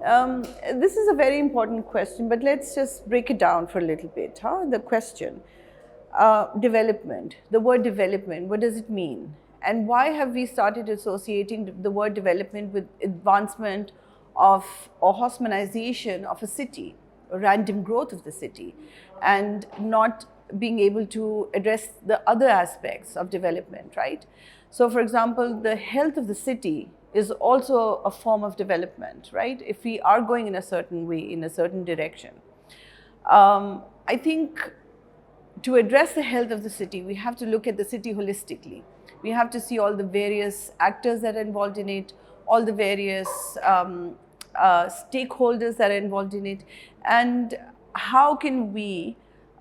This is a very important question, but let's just break it down for a little bit. The question, development, the word development, what does it mean? And why have we started associating the word development with advancement of or Haussmannization of a city, or random growth of the city, and not being able to address the other aspects of development, right? So for example, the health of the city is also a form of development, right? If we are going in a certain way, in a certain direction. I think to address the health of the city, we have to look at the city holistically. We have to see all the various actors that are involved in it, all the various stakeholders that are involved in it, and how can we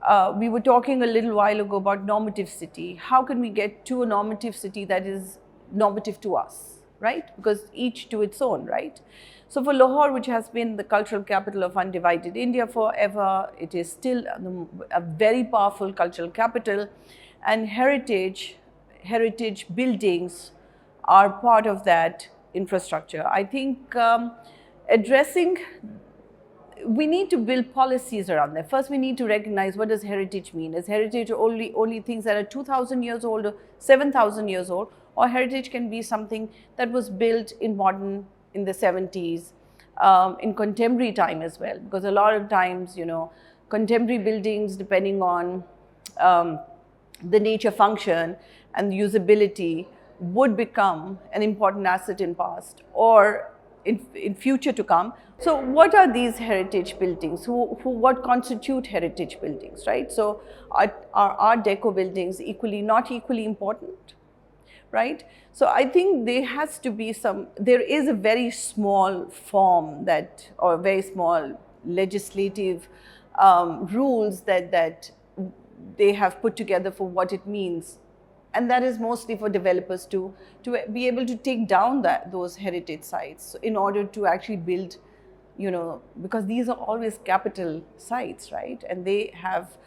were talking a little while ago about normative city. How can we get to a normative city that is normative to us, right? Because each to its own, right? So for Lahore, which has been the cultural capital of undivided India forever, it is still a very powerful cultural capital, and heritage buildings are part of that infrastructure. I think we need to build policies around that. First, we need to recognize, what does heritage mean? Is heritage only things that are 2,000 years old or 7,000 years old? Or heritage can be something that was built in the 70s, in contemporary time as well. Because a lot of times, contemporary buildings, depending on the nature, function, and the usability, would become an important asset in past or in future to come. So what are these heritage buildings? What constitute heritage buildings, right? So are Art Deco buildings not equally important, right? So I think there is a very small form or very small legislative rules that they have put together for what it means. And that is mostly for developers to be able to take down those heritage sites in order to actually build, because these are always capital sites, right? And they have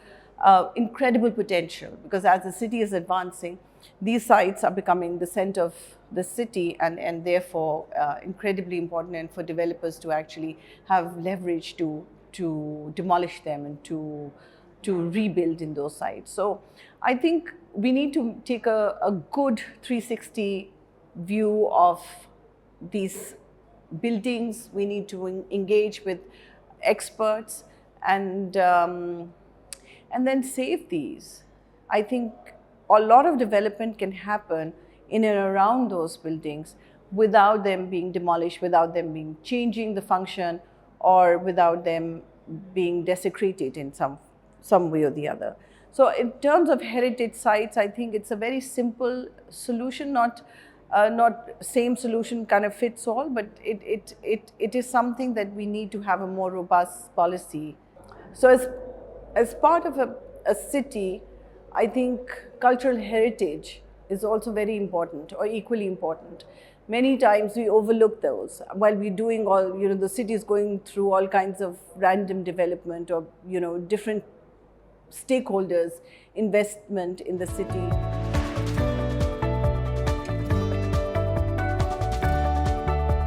incredible potential, because as the city is advancing, these sites are becoming the center of the city, and therefore incredibly important, and for developers to actually have leverage to demolish them and to rebuild in those sites. So I think we need to take a good 360 view of these buildings. We need to engage with experts and then save these. I think a lot of development can happen in and around those buildings without them being demolished, without them changing the function, or without them being desecrated in some way or the other. So in terms of heritage sites, I think it's a very simple solution, not same solution kind of fits all, but it is something that we need to have a more robust policy. So as part of a city, I think cultural heritage is also very important, or equally important. Many times we overlook those while we're doing the city is going through all kinds of random development, or different stakeholders' investment in the city.